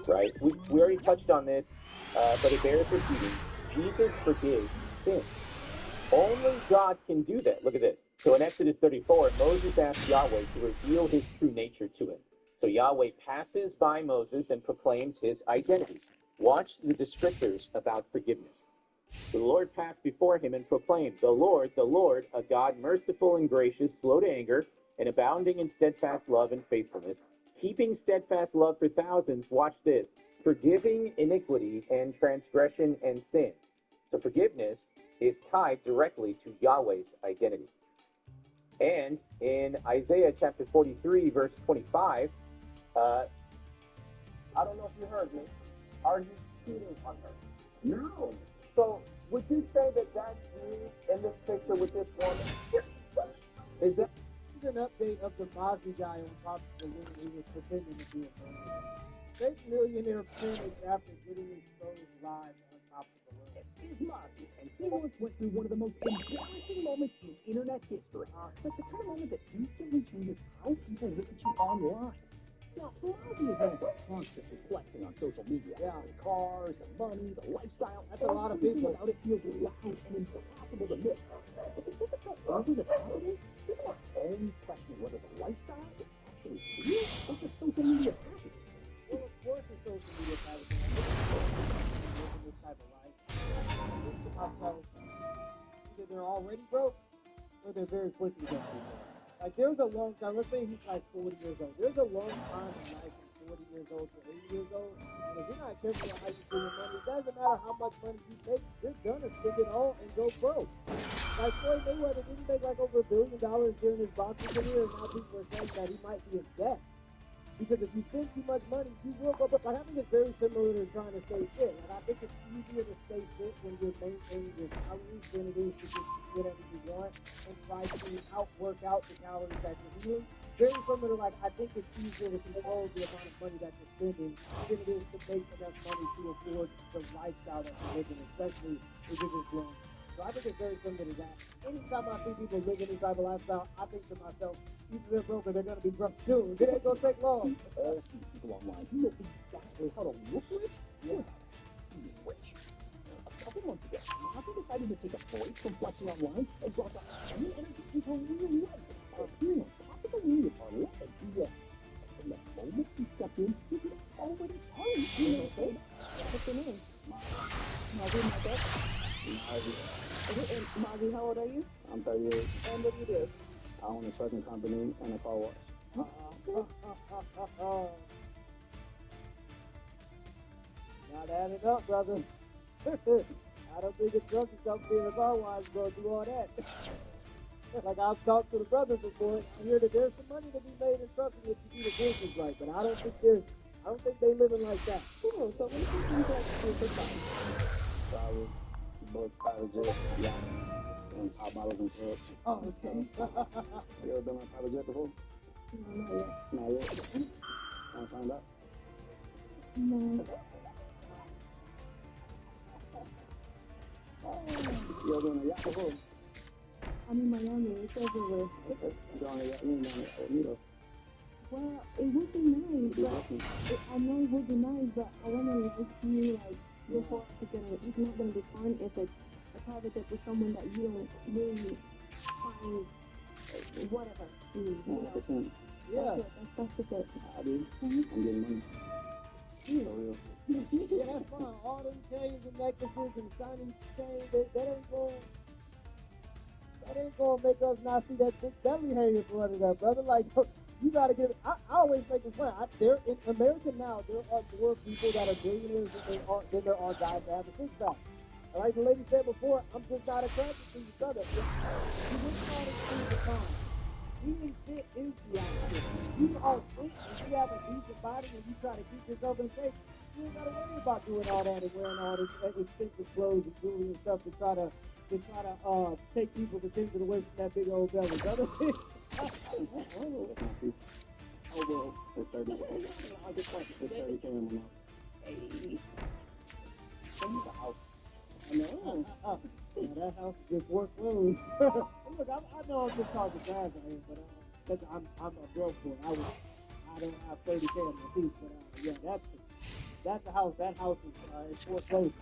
right? We already touched on this, but it bears repeating. Jesus forgives sin. Only God can do that. Look at this. So in Exodus 34, Moses asked Yahweh to reveal his true nature to him. So Yahweh passes by Moses and proclaims his identity. Watch the descriptors about forgiveness. The Lord passed before him and proclaimed, the Lord, a God merciful and gracious, slow to anger, and abounding in steadfast love and faithfulness, keeping steadfast love for thousands. Watch this. Forgiving iniquity and transgression and sin. So forgiveness is tied directly to Yahweh's identity. And in Isaiah chapter 43, verse 25, I don't know if you heard me. Are you cheating on her? No. So would you say that that's you in this picture with this woman? Is that an update of the Mozzie guy on top of the balloon who was pretending to be a millionaire? Fake millionaire finished after getting exposed live on top of the balloon. Steve Mozzie, and he once went through one of the most embarrassing moments in internet history. Like the kind of moment that instantly changes how people look at you online. Now, Mozzie is known for constantly flexing on social media. Yeah. The cars, the money, the lifestyle. That's a lot of people. About it feels loud and impossible to miss. But the physical over the top of this, people are always questioning whether the lifestyle is actually real or just social media packaging. Well, of course, the social media packaging. Living this type of life. Myself, either they're already broke or they're very quickly going to be broke. Like, there's a long time, let's say he's like 40 years old. There's a long time in life from 40 years old to 80 years old. And if you're not careful with how you spend your money, it doesn't matter how much money you make, you're going to spend it all and go broke. Like, Floyd Mayweather didn't make like over $1 billion during his boxing career, and now people are saying that he might be in debt. Because if you spend too much money, you will go broke. Like, I think it's very similar to trying to stay fit. Like, I think it's easier to stay fit when you're maintaining your calories than it is to just eat whatever you want and try to outwork out the calories that you're eating. Very similar to, like, I think it's easier to control the amount of money that you're spending than it is to make enough money to afford the lifestyle that you're living, especially if you're just growing. So I think it's very similar to that. Anytime I see people living this type of lifestyle, I think to myself, either they're broke or they're going to be broke soon. It ain't going to take long. All see people online who know exactly how to look rich without being rich. A couple months ago, Mozzie decided to take a break from flexing online and brought the same energy into real life. Appearing on top of the ring with our leg, and the moment he stepped in, he was already home. You know what I'm saying? What's your name? Mozzie, my dad. Mozzie, how old are you? I'm 38. And what do you do? I own a trucking company and a car wash. Not adding up, brother. I don't think a trucking company and a car wash is going to do all that. Like, I've talked to the brothers before, I hear that there's some money to be made in trucking if you do the business right, but I don't think they living like that. Cool, so what do you think like for fun? Private, both private jets, yachts, and top models and trucks. Oh, okay. You ever been on a private jet before? Not yet. Not yet. Want to find out? No. You ever been on a yacht before? I'm in Miami, it's everywhere. You on a yacht, you ain't on a Well, it would be nice, but I know it would be nice, but I want to like you, like, you're hard to get it. It's not going to be fun if it's a private jet with someone that you don't really find, whatever, you know. 100%. Yeah. That's the good. I do. I'm getting money. For real. Yeah, that's fine. All them chains and necklaces and shiny chains, that ain't gonna make us not see that big belly hanging for under that, brother. Like, you gotta get it. I always make it fun. There in America now, there are more people that are billionaires than there are guys that have a six pack. And like the lady said before, I'm just not attracted to you, brother. You wouldn't all these the time. Eating fit is the opposite. You are fit and you have a decent body and you try to keep yourself in shape. You ain't gotta worry about doing all that and wearing all this expensive clothes and jewelry and stuff to try to take people's attention away from that big old belly, brother. Oh, well, it's 30. It's 30K in my mouth. Hey, send me the house. I know. That house is just work clothes. Look, I know I'm just talking guys out here, but I'm a broke boy. I I don't have 30K on my feet, but yeah, that's a house. That house is foreclosed.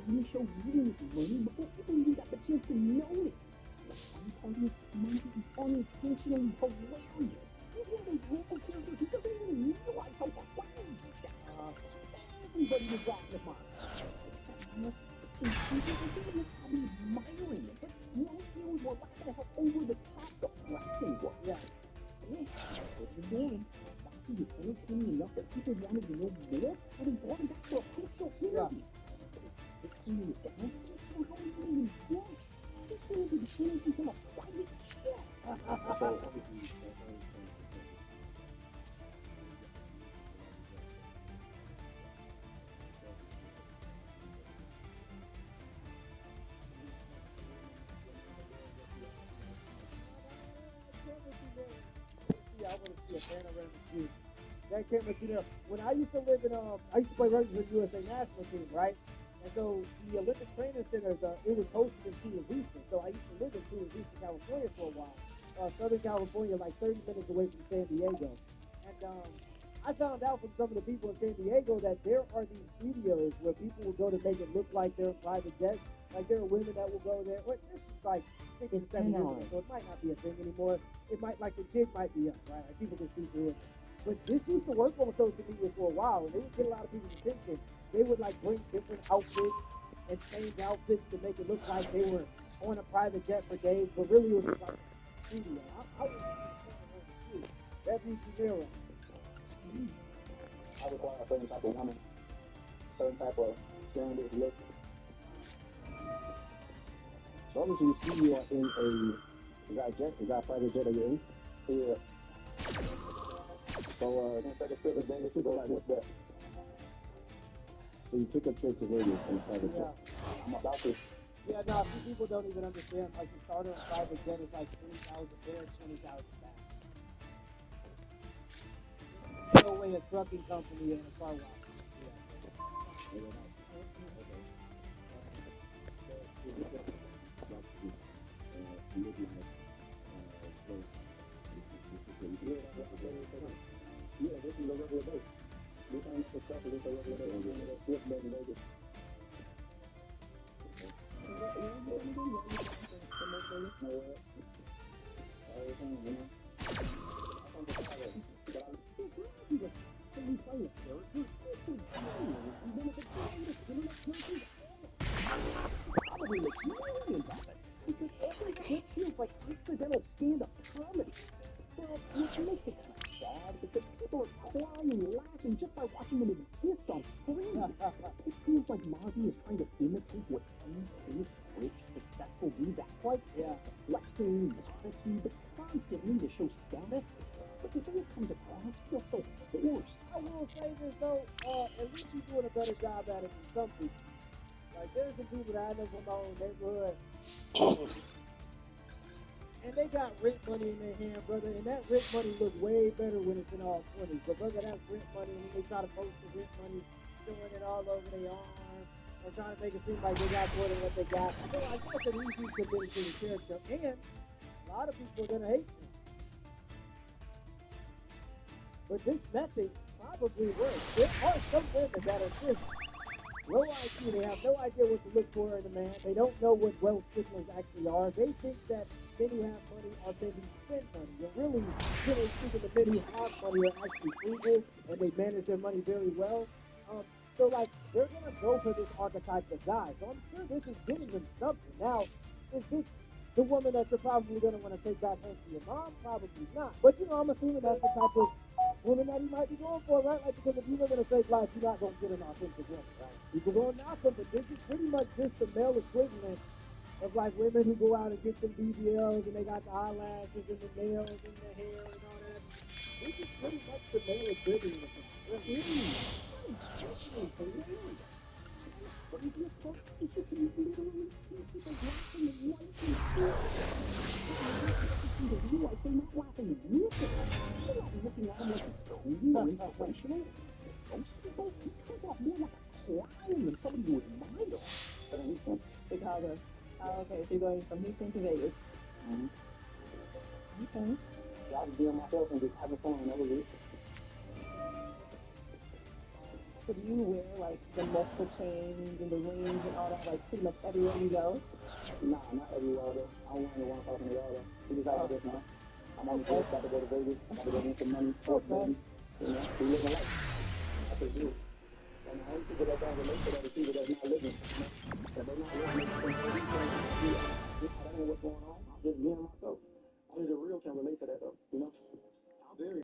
You show really money before people even got the chance to notice. Some parties might be unintentionally hilarious. He's one of those local characters who doesn't even realize how funny he's got. Everybody was laughing at mine. And people were probably admiring it, but most viewers were laughing at how over the top the flexing was. Yeah. What you're doing? Boxing was entertaining enough that people wanted to know more, and then brought him back for a post-show interview. It's scene was down, so how are you even work? This thing is beginning to become a private jet. I want to see a panoramic view. That camera, when I used to live in, I used to play rugby for the USA national team, right? And so the Olympic Training Center, it was hosted in Chula Vista. So I used to live in Chula Vista, California for a while. Southern California, like 30 minutes away from San Diego. And I found out from some of the people in San Diego that there are these studios where people will go to make it look like they're private jets. Like there are women that will go there. Well, this is like 6 and 7 years ago, so it might not be a thing anymore. It might, like the jig might be up, right? Like people can see through it. But this used to work on social media for a while, and they would get a lot of people's attention. They would like bring different outfits and change outfits to make it look like they were on a private jet for days, but really it was like a studio. I was that beats the mirror. I require a certain type of woman, certain type of standard look. So obviously you see you are in is that a jet? Is that a private jet that you're in? Yeah. So take a trip to Vegas, you go like what's that? So you took a trip to Vegas in a private jet. I'm about to. Yeah, no, some people don't even understand. Like the starter on private jet is like 20,000 there, 20,000 back. No way a trucking company and a car wash. Yeah. Yeah, this is a regular day. This ain't the stuff, this is a regular day. This day in Vegas. Probably makes millions of it, because every clip feels like accidental stand-up comedy. Well, which makes it kind of sad, because people are crying and laughing just by watching them exist on screen. It feels like Mozzie is trying to imitate what he thinks rich, successful dudes act like. Yeah. Flexing, attitude, constantly to show status. But the way it comes across feels so forced. I will say this though, at least he's doing a better job at it than some people. Like there's some people that I know from my own neighborhood, and they got rent money in their hand, brother, and that rent money look way better when it's in all 20s. But brother, that's rent money, and they try to post the rent money, showing it all over their arm, and trying to make it seem like they got more than what they got. So I guess an easy committed to the character, and a lot of people are gonna hate them. But this method probably works. There are some women that are just low IQ. They have no idea what to look for in a man. They don't know what wealth signals actually are. They think that men who have money are men who spend money. And really, generally speaking, the men who have money are actually frugal and they manage their money very well. So, like, they're going to go for this archetype of guy. So I'm sure this is getting them something. Now, is this the woman that you're probably going to want to take back home to your mom? Probably not. But, you know, I'm assuming that's the type of woman that he might be going for, right? Like, because if you live in a fake life, you're not going to get an authentic woman, right? You can go and knock them, but this is pretty much just the male equivalent of, like, women who go out and get them BBLs and they got the eyelashes and the nails and the hair and all that. This is pretty much the male equivalent of it. craziest part is you can literally see people laughing and liking it. You realize they're not laughing with it. They're not looking at them like it's cool or inspirational. Most people, he comes off more like a clown than somebody you admire. But anything. Chicago. Oh, okay, so you're going from Houston to Vegas. Okay. I was being myself and just having fun. That was it. So do you wear like the multiple chains and the rings and all that like pretty much everywhere you go? Nah, not everywhere though. I don't want to one talking to y'all though. We just out this now. I'm on the boat, about to go to Vegas. I'm about to go win some money, sport money. You know, we live a life. That's what it is. And the only people that don't relate to that is people that's not living. You know? If they're not living, that ain't what's going on. I'm just being myself. Only the real can relate to that though, you know?